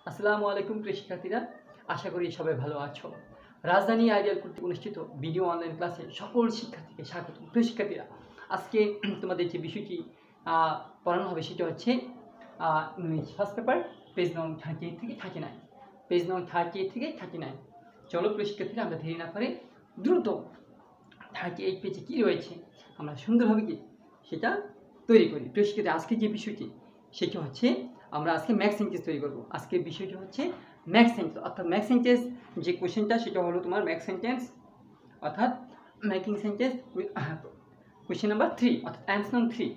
আসসালামু আলাইকুম প্রিয় শিক্ষার্থীরা, আশা করি সবাই ভালো আছো। রাজধানী আইডিয়াল কর্তৃক অনুষ্ঠিত ভিডিও অনলাইন ক্লাসে সকল শিক্ষার্থীকে স্বাগত। প্রিয় শিক্ষার্থীরা, আজকে তোমাদের যে বিষয়টি পড়ানো হবে সেটা হচ্ছে ইংলিশ ফার্স্ট পেপার পেজ নং 38 থেকে 39। পেজ নং 38 থেকে 39। চলো প্রিয় শিক্ষার্থীরা, আমরা দেরি না করে দ্রুত 38 পেজে কী রয়েছে আমরা সুন্দরভাবে কি সেটা তৈরি করি। প্রিয় শিক্ষার্থী, আজকে যে বিষয়টি সেটা হচ্ছে আমরা আজকে ম্যাক্স সেন্টেন্স তৈরি করব। আজকের বিষয়টি হচ্ছে ম্যাক্স সেন্টেন্স, অর্থাৎ ম্যাক্স সেন্টেন্স যে কোশ্চেনটা সেটা হলো তোমার ম্যাক্স সেন্টেন্স অর্থাৎ মেকিং সেন্টেন্স কোশ্চেন নাম্বার 3 অর্থাৎ অ্যান্স নং 3।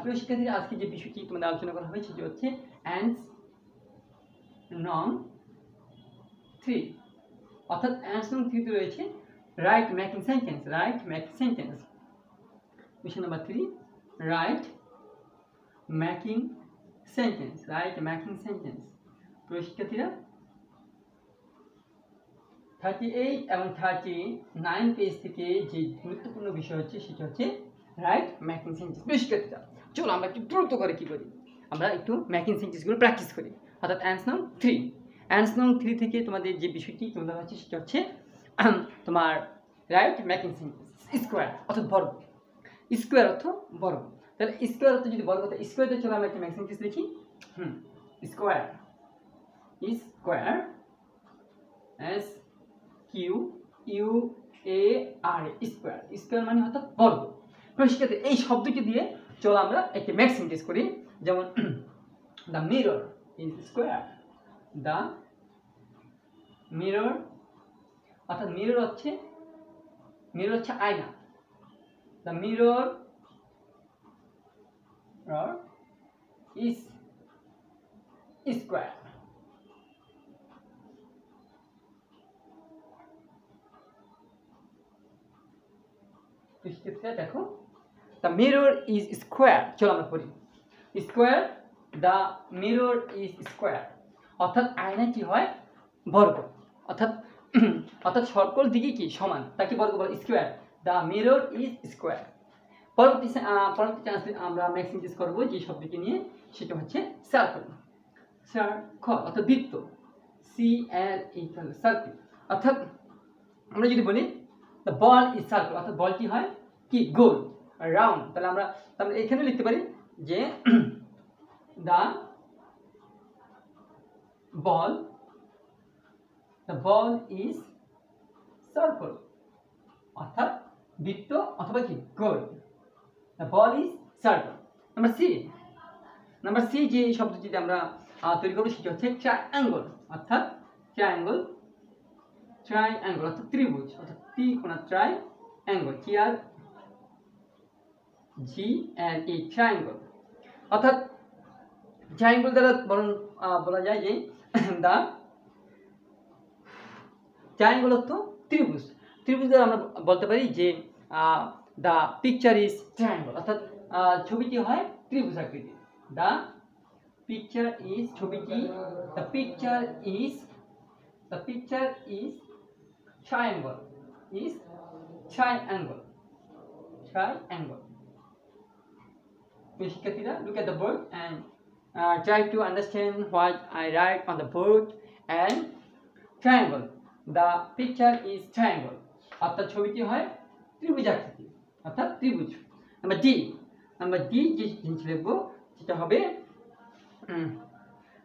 প্রিয় শিক্ষার্থীরা, আজকে যে বিষয়টি তোমাদের আলোচনা করা হবে সেটি হচ্ছে অ্যান্স নং 3 অর্থাৎ অ্যান্স নং 3 তে রয়েছে right making sentence. Right making sentence question number 3, right making sentence. Right making sentence. প্রিয় শিক্ষার্থীরা, 38 এবং 39 পেজ থেকে যে গুরুত্বপূর্ণ বিষয় হচ্ছে সেটা হচ্ছে রাইট মেকিং সেন্টেন্স। প্রিয় শিক্ষার্থীরা, চলো আমরা একটু দ্রুত করে কি করি, আমরা একটু মেকিং সেন্টেন্সগুলো প্র্যাকটিস করি। অর্থাৎ অ্যান্স নং 3। অ্যান্স নং 3 থেকে তোমাদের যে বিষয়টি তোমাদের হচ্ছে সেটা হচ্ছে তোমার রাইট মেকিং সেন্টেন্স। স্কোয়ার অর্থাৎ বর্গ। স্কোয়ার অর্থ বর্গ। তাহলে স্কোয়ার অর্থ যদি বর্গ হয়, স্কোয়ারতে চলো আমরা একটা মেকিং সেন্টেন্স লিখি। Square square S Q U A R square. Square মানে অর্থাৎ বর্গ। শিক্ষার্থী, এই শব্দটি দিয়ে চলো আমরা একটি ম্যাক্স সেন্টেন্স করি। যেমন the mirror is square. The mirror অর্থাৎ মিরর হচ্ছে আয়না। The mirror is square. দেখো, দ্য মিরর ইজ স্কোয়ার। চলো আমরা পড়ি। Square, the mirror is square অর্থাৎ আয়না কি হয়? বর্গ। অর্থাৎ সকল দিকে কি সমান, তাকে বর্গ বলে square. The mirror is square. পরবর্তী চান্সে আমরা ম্যাক্স সেন্টেন্স করবো যে শব্দটি নিয়ে, সেটা হচ্ছে সার্কেল। সার্কেল অর্থাৎ বৃত্ত। CLE circle. অর্থাৎ আমরা যদি বলি দ্য বল ইজ সার্কেল অর্থাৎ বলটি হয় কি গোল, রাউন্ড। তাহলে আমরা এখানে লিখতে পারি যে দ্য বল ইজ সার্কেল অর্থাৎ বৃত্ত অথবা কি গোল। The ball is circle. Number C যে শব্দটি আমরা তৈরি করবো সেটা হচ্ছে ট্রায়াঙ্গল। অর্থাৎ ট্রায়াঙ্গল অর্থাৎ ত্রিভুজ অর্থাৎ ত্রিকোণা। ট্রায়াঙ্গল TRGLE ট্রায়াঙ্গল অর্থাৎ ট্রায়াঙ্গল দ্বারা বলা যায় যে দা ট্রায়াঙ্গল অর্থ ত্রিভুজ। ত্রিভুজ দ্বারা আমরা বলতে পারি যে দা পিকচার ইজ ট্রায়াঙ্গল অর্থাৎ ছবিটি হয় ত্রিভুজ আকৃতি। দা পিকচার ইজ ছবিটি দ্য পিকচার ইজ triangle. শিক্ষার্থীরা, look at the board and try to understand what I write on the board. And triangle, the picture is triangle অর্থাৎ ছবিটি হয় ত্রিভুজ আকৃতি অর্থাৎ ত্রিভুজ। নাম্বার ডি যে জিনিস লিখবো সেটা হবে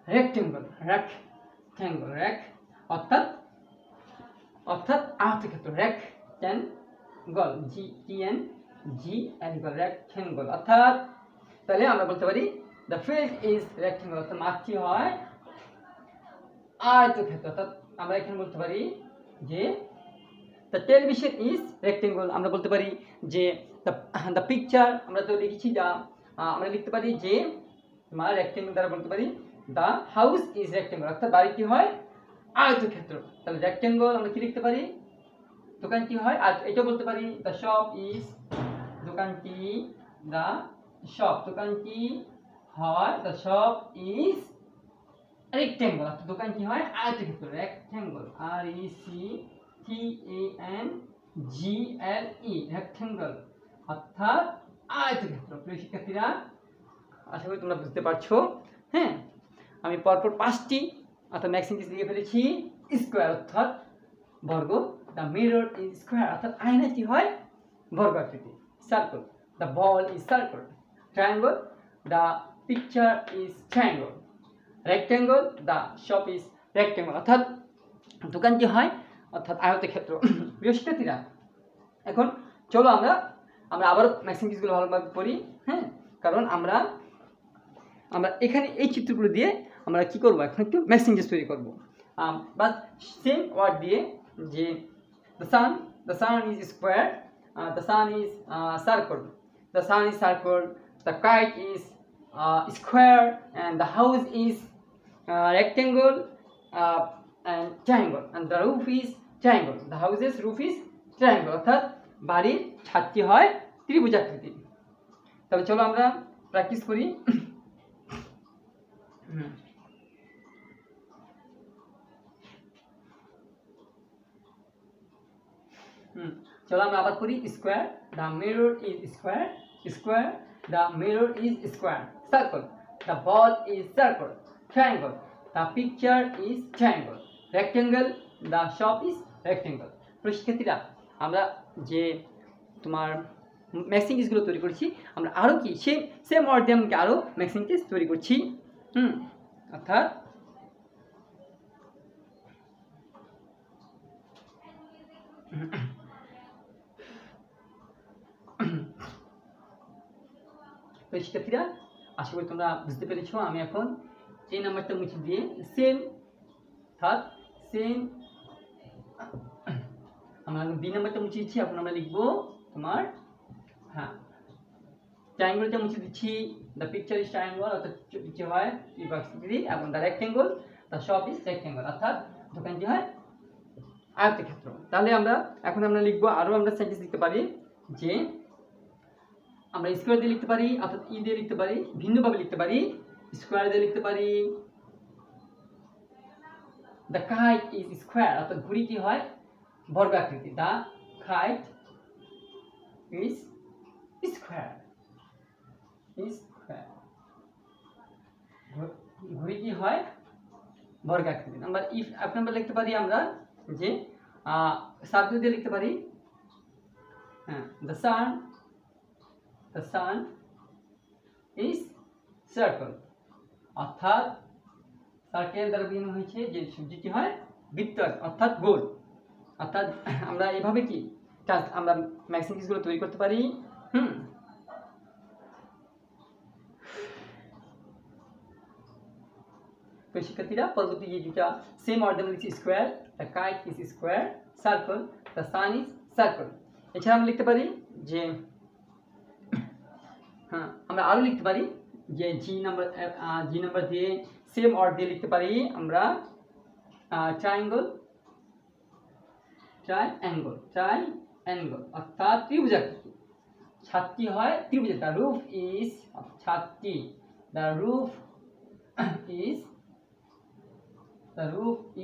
রেক্টেঙ্গল। অর্থাৎ আয়তক্ষেত্র। রেক্টেঙ্গল GTNGL রেক্টেঙ্গল অর্থাৎ তাহলে আমরা বলতে পারি দ্য ফিল্ড ইজ রেক্টেঙ্গল অর্থাৎ মাঠটি হয় আয়তক্ষেত্র। অর্থাৎ আমরা এখানে বলতে পারি যে দ্য টেলিভিশন ইজ রেক্টেঙ্গল। আমরা বলতে পারি যে দ্য পিকচার আমরা তো লিখেছি যা আমরা লিখতে পারি যে তোমার রেক্টেঙ্গল দ্বারা বলতে পারি দ্য হাউস ইজ রেক্টেঙ্গল অর্থাৎ বাড়িটি হয় আয়তক্ষেত্র। তাহলে রেক্টেঙ্গল আমরা কি লিখতে পারি? দোকানটি হয়। আর এটা বলতে পারি দ্য শপ ইজ দোকানটি হয় দ্য শপ ইজ রেক্টেঙ্গল অর্থাৎ দোকানটি হয় আয়তক্ষেত্র। রেক্টেঙ্গল RECTANGLE রেক্টেঙ্গল অর্থাৎ আয়তক্ষেত্র। প্রিয় শিক্ষার্থীরা, আশা করি তোমরা বুঝতে পারছো। হ্যাঁ, আমি পরপর 5টি অর্থাৎ ম্যাক্সিং কেস লিখে ফেলেছি স্কোয়ার অর্থাৎ বর্গ। দ্য মিরর ইজ স্কোয়ার অর্থাৎ আয়না কি হয় বর্গ আকৃতি। Circle, the ball is circle. Triangle, the picture is triangle. Rectangle, the shop is rectangle অর্থাৎ দোকানটি হয় অর্থাৎ আয়তক্ষেত্র। প্রিয় শিক্ষার্থীরা, এখন চলো আমরা আবার ম্যাক্সিং কেসগুলো ভালোভাবে পড়ি। হ্যাঁ, কারণ আমরা এখানে এই চিত্রগুলো দিয়ে আমরা কি করব, এখন একটু ম্যাক্সিং কেস তৈরি করব। বাট সেম ওয়ার্ড দিয়ে যে the sun is square, the sun is circle, the sun is circle, the kite is square, and the house is rectangle and triangle, and the roof is triangle. The house's roof is triangle অর্থাৎ বাড়ির ছাদটি হয় ত্রিভুজাকৃতি। তবে চলো আমরা practice করি। চলো আমরা আবার করি। Square, the mirror is square, square, the mirror is square. Circle, the ball is circle. Triangle, the picture is triangle. Rectangle, the shop is rectangle. শিক্ষার্থীরা, আমরা যে তোমার ম্যাক্সিং কেসগুলো তৈরি করছি, আমরা আরও কি সেম ওয়ার্ড দিয়ে আমরা আরও ম্যাক্সিং কেস তৈরি করছি। অর্থাৎ শিক্ষার্থীরা, আশা করি তোমরা বুঝতে পেরেছো। আমি এখন এই নাম্বারটা মুছে দিয়ে সেম আমরা বি নাম্বারটা মুছে দিচ্ছি। এখন আমরা লিখবো তোমার ট্রায়াঙ্গলটা মুছে দিচ্ছি। দ্য পিকচার ইজ ট্রায়াঙ্গল অর্থাৎ পিকচার হয় ত্রিভুজাকৃতি, এবং the rectangle, the shop is rectangle অর্থাৎ দোকানটি হয় আয়তক্ষেত্র। তাহলে এখন আমরা লিখবো, আরও আমরা সেন্টেন্স লিখতে পারি যে আমরা স্কোয়ার দিয়ে লিখতে পারি অর্থাৎ ই দিয়ে লিখতে পারি, ভিন্নভাবে লিখতে পারি। স্কোয়ার দিয়ে লিখতে পারি দ্য কাইট ইজ স্কোয়ার অর্থাৎ ঘুড়িটি হয় বর্গাকৃতি। দ্য কাইট ইজ স্কোয়ার, ঘুড়িটি হয় বর্গাকৃতি। নাম্বার লিখতে পারি আমরা যে সার্কেল দিয়ে লিখতে পারি the sun is circle অর্থাৎ সার্কেল দ্বারা বোঝানো হয়েছে যে সূর্যটি হয় বৃত্ত অর্থাৎ গোল। অর্থাৎ আমরা এভাবে কি আমরা ম্যাক্সিং কেসগুলো তৈরি করতে পারি। তো শিক্ষার্থীরা, পরবর্তী যে দুটা সেম ওয়ার্ড আমরা লিখছি square, the kite is square, circle, the sun is circle. এছাড়া আমরা লিখতে পারি যে আমরা আরও লিখতে পারি যে জি নাম্বার দিয়ে সেম ওয়ার্ড দিয়ে লিখতে পারি আমরা ট্রায়াঙ্গল অর্থাৎ ত্রিভুজাকৃতি। ছাদটি হয় ত্রিভুজ। দ্য রুফ ইজ ছাদটি, the roof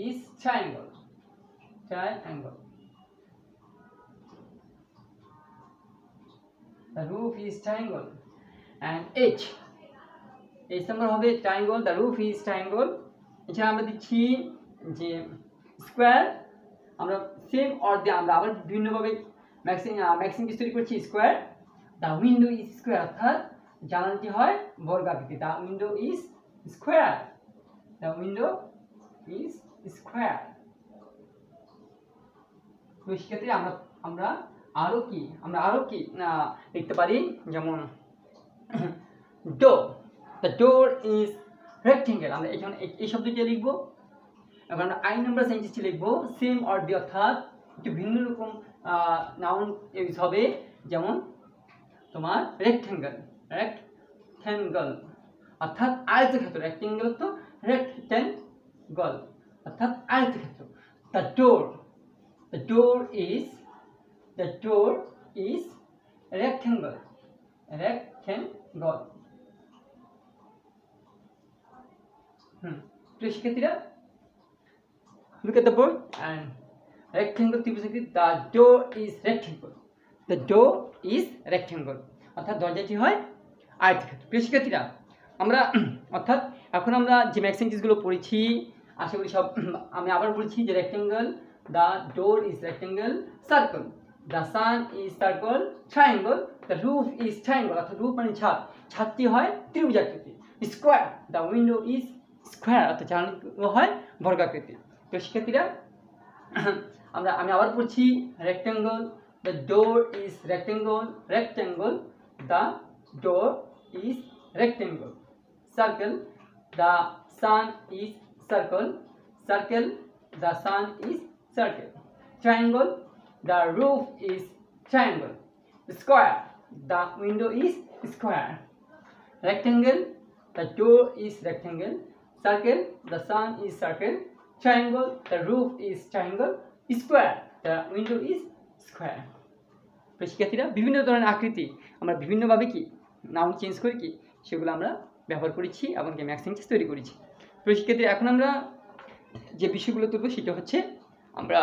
is triangle. The roof is triangle. And H number হবে triangle, the roof is triangle. এছাড়া আমরা দিচ্ছি যে স্কোয়ার, আমরা সেম ওয়ার্ড দিয়ে আমরা আবার বিভিন্নভাবে ম্যাক্সিং কেস তৈরি করছি। Square, the window is square অর্থাৎ জানালাটি হয় বর্গাকৃতি। The window is square, the window is square. শিক্ষার্থী, আমরা আরও কি লিখতে পারি, যেমন ডো, দ্য ডোর ইজ রেক্ট্যাঙ্গেল। আমরা এখানে এই শব্দটি লিখবো। এখন আমরা আই নাম্বার সেন্টেন্সটি লিখবো সেম ওয়ার্ড দিয়ে অর্থাৎ একটু ভিন্ন রকম নাউন ইউজ হবে। যেমন তোমার রেক্ট্যাঙ্গল অর্থাৎ আয়তক্ষেত্র, রেক্ট্যাঙ্গল তো রেক্ট্যাঙ্গল অর্থাৎ আয়তক্ষেত্র। The door is rectangle. প্রিয় শিক্ষার্থীরা, look at the board and rectangle ত্রিভুজাকৃতি। the door is rectangle অর্থাৎ দরজাটি হয় আয়তক্ষেত্র। প্রিয় শিক্ষার্থীরা, আমরা অর্থাৎ এখন আমরা যে ম্যাক্স সেন্টেন্সগুলো পড়েছি আশা করি সব আমি আবার বলছি যে rectangle, the door is rectangle, circle, the sun is circle, triangle, the roof is triangle, অর্থাৎ রুফ মানে ছাদ, ছাদটি হয় ত্রিভুজাকৃতি, square, the window is square, অর্থাৎ জানালা হয় বর্গাকৃতি। তো শিক্ষার্থীরা আমি আবার পড়ছি rectangle, the door is rectangle, rectangle, the door is rectangle, circle, the sun is circle, circle, the sun is circle, triangle, the roof is triangle, square, the window is square, rectangle, the door is rectangle, circle, the sun is circle, triangle, the roof is triangle, square, the window is square। শিক্ষার্থীরা বিভিন্ন ধরনের আকৃতি আমরা বিভিন্নভাবে কি noun change করে কি সেগুলো আমরা ব্যবহার করেছি এবং ম্যাক্স সেন্টেন্স তৈরি করেছি। তো শিক্ষার্থীরা এখন আমরা যে বিষয়গুলো তুলব সেটা হচ্ছে আমরা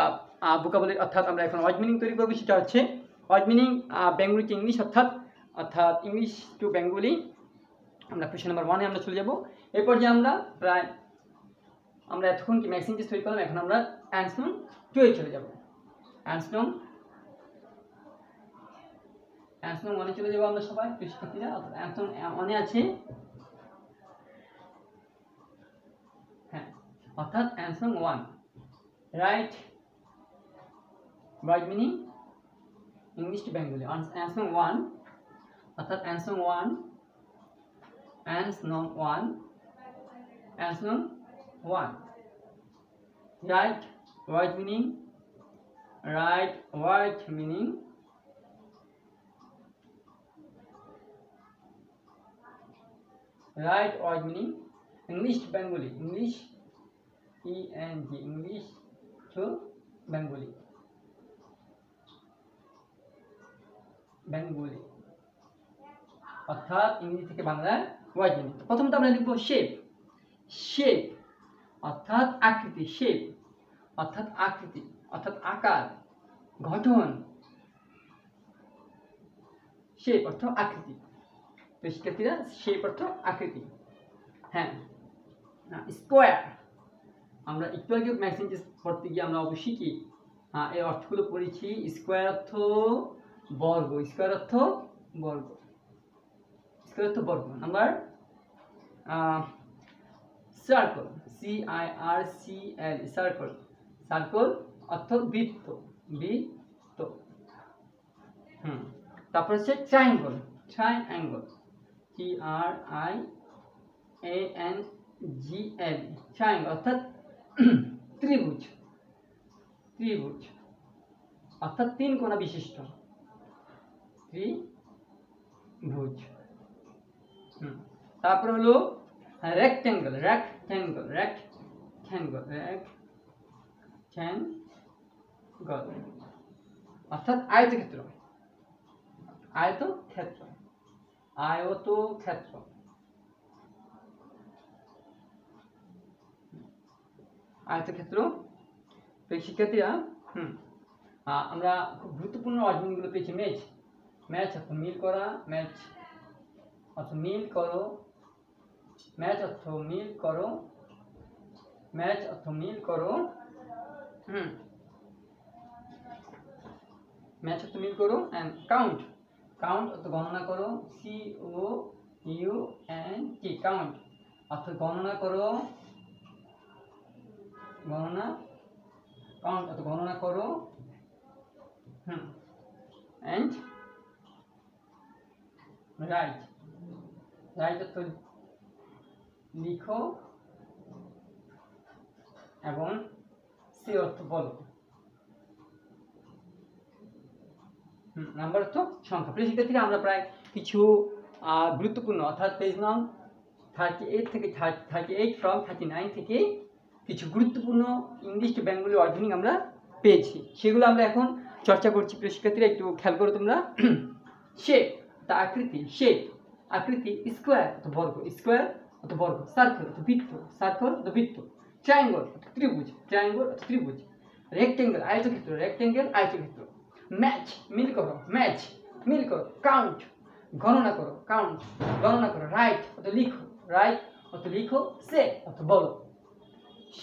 ভোকাবুলারি, অর্থাৎ আমরা এখন ওয়ার্ড মিনিং তৈরি করবো। সেটা হচ্ছে word meaning Bengali to English, অর্থাৎ ইংলিশ টু বেঙ্গলি। আমরা কোয়েশ্চেন নাম্বার 1-এ আমরা চলে যাব। এরপর যে আমরা এতক্ষণ কি ম্যাক্স সেন্টেন্স তৈরি করলাম, এখন আমরা অ্যান্সার 2-এ চলে যাব। অ্যান্সার 1-এ চলে যাবো আমরা সবাই শিক্ষার্থীরা। অ্যান্সার 1-এ আছে, হ্যাঁ, অর্থাৎ answer 1 right word meaning English to Bengali. Answer 1 অর্থাৎ answer 1 right word meaning right word meaning English to Bengali, English ENG, English to Bengali, অর্থাৎ ইংরেজি থেকে বাংলায় ওয়ার্ড মিনিং। প্রথমত আমরা লিখব শেপ, অর্থাৎ আকৃতি, শেপ অর্থাৎ আকৃতি, অর্থাৎ আকার, গঠন, শেপ অর্থ আকৃতি। তো শিক্ষার্থীরা শেপ অর্থ আকৃতি, হ্যাঁ। স্কোয়ার, আমরা একটু আগে ম্যাক্স সেন্টেন্স পড়তে গিয়ে আমরা অবশ্যই কি এই অর্থগুলো পড়েছি। স্কোয়ার অর্থ বর্গ, নাম্বার সার্কেল, CIRCL, সার্কেল অর্থ বৃত্ত, তারপর হচ্ছে ট্রায়াঙ্গল, TRIANGLE, ট্রায়াঙ্গল অর্থাৎ ত্রিভুজ, অর্থাৎ 3 কোণা বিশিষ্ট ত্রিভুজ। তারপর হলো রেক্ট্যাঙ্গল, অর্থাৎ আয়তক্ষেত্র, শিক্ষার্থীরা আমরা খুব গুরুত্বপূর্ণ অর্জনগুলো পেয়েছি। ম্যাচ অর্থ মিল করা, ম্যাচ অর্থ মিল করো, ম্যাচ অর্থ মিল করো, অ্যান্ড কাউন্ট অর্থ গণনা করো, COUNT, কাউন্ট অর্থ গণনা করো, অ্যান্ড রাইট অর্থ লিখো, এবং সি অর্থ বলো, নাম্বার অর্থ সংখ্যা। প্রিয় শিক্ষার্থীরা আমরা প্রায় কিছু গুরুত্বপূর্ণ, অর্থাৎ পেজ নং 38 থেকে 38 from 39 থেকে কিছু গুরুত্বপূর্ণ English to Bengali word meaning আমরা পেয়েছি, সেগুলো আমরা এখন চর্চা করছি। প্রিয় শিক্ষার্থীরা একটু খেয়াল করো তোমরা। শেপ, তা আকৃতি, আকৃতি, স্কোয়ার অর্থ বর্গ, সার্কেল অর্থ বৃত্ত, ট্রায়াঙ্গল অর্থ ত্রিভুজ, রেক্টেঙ্গল আয়তক্ষেত্র, ম্যাচ মিল করো, কাউন্ট গণনা করো, রাইট অর্থ লিখো, অর্থ লিখো, সে অর্থ বলো।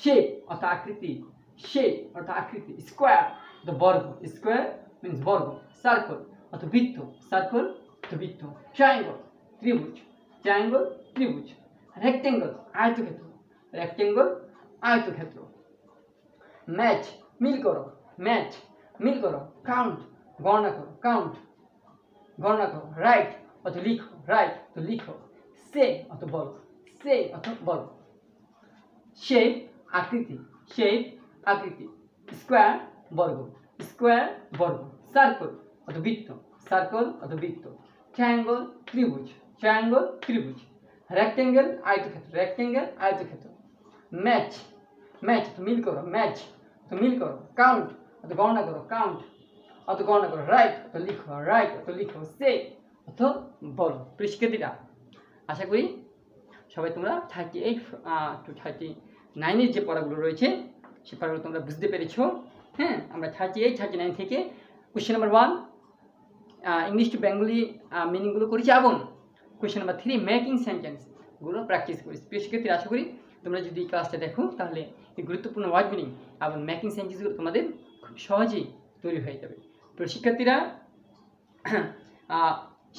শেপ অর্থ আকৃতি, শেপ অর্থ আকৃতি। স্কোয়ার অর্থ বর্গ, স্কোয়ার মিন্স বর্গ। সার্কেল অর্থ বৃত্ত, সার্কেল অর্থ বৃত্ত। ট্রায়াঙ্গল ত্রিভুজ, ট্রায়াঙ্গল ত্রিভুজ। রেক্টেঙ্গল আয়তক্ষেত্র, রেক্টেঙ্গল আয়তক্ষেত্র। ম্যাচ মিল করো, ম্যাচ মিল করো। কাউন্ট গণনা করো, কাউন্ট গণনা করো। রাইট অর্থ লিখো, রাইট অর্থ লিখো। সে অর্থ বলো, সে অর্থ বলো। শেপ আকৃতি, শেপ আকৃতি। স্কোয়ার বর্গ, স্কোয়ার বর্গ। সার্কেল অর্থ বৃত্ত, সার্কেল অর্থ বৃত্ত। ট্রায়াঙ্গল ত্রিভুজ, ট্রায়াঙ্গল ত্রিভুজ। রেক্টেঙ্গেল আয়তক্ষেত্র, রেক্টেঙ্গেল আয়তক্ষেত্র। ম্যাচ ম্যাচ অর্থ মিল করো, ম্যাচ অর্থ মিল করো। কাউন্ট অর্থ গণনা করো, কাউন্ট অর্থ গণনা করো। রাইট অর্থ লিখো, রাইট অর্থ লিখো। সে অর্থ বলো। প্রিয় শিক্ষার্থীরা, আশা করি সবাই তোমরা 38 টু 39-এর যে পড়াগুলো রয়েছে সে পড়াগুলো তোমরা বুঝতে পেরেছো। হ্যাঁ, আমরা 38, 39 থেকে question number 1 English to Bengali মিনিংগুলো করেছি এবং কোয়েশ্চেন নাম্বার 3 মেকিং সেন্টেন্সগুলো প্র্যাকটিস করেছি। প্রিয় শিক্ষার্থীরা, আশা করি তোমরা যদি এই ক্লাসটা দেখো তাহলে এই গুরুত্বপূর্ণ ওয়ার্ড মিনিং এবং মেকিং সেন্টেন্সগুলো তোমাদের খুব সহজেই তৈরি হয়ে যাবে। প্রিয় শিক্ষার্থীরা,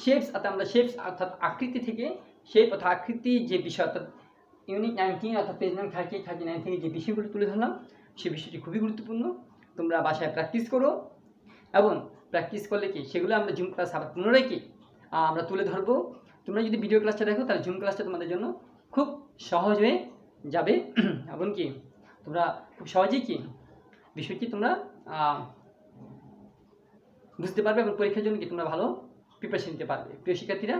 শেপস অর্থাৎ আমরা শেপস অর্থাৎ আকৃতি থেকে, শেপ অর্থাৎ আকৃতি যে বিষয় অর্থাৎ ইউনিট 19 অর্থাৎ পেজ নাম্বার 38, 39 থেকে যে বিষয়গুলো তুলে ধরলাম সেই বিষয়টি খুবই গুরুত্বপূর্ণ। তোমরা বাসায় প্র্যাকটিস করো এবং প্র্যাকটিস করলে কি সেগুলো আমরা জুম ক্লাস আবার পুনরায় কি আমরা তুলে ধরবো। তোমরা যদি ভিডিও ক্লাসটা দেখো তাহলে জুম ক্লাসটা তোমাদের জন্য খুব সহজ হয়ে যাবে এবং কি তোমরা খুব সহজেই কি বিষয়টি তোমরা বুঝতে পারবে এবং পরীক্ষার জন্য কি তোমরা ভালো প্রিপারেশন নিতে পারবে। প্রিয় শিক্ষার্থীরা,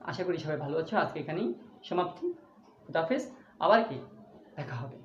আশা করি সবাই ভালো আছো। আজকে এখানেই সমাপ্তি। খুদা হাফেজ, আবার কি দেখা হবে।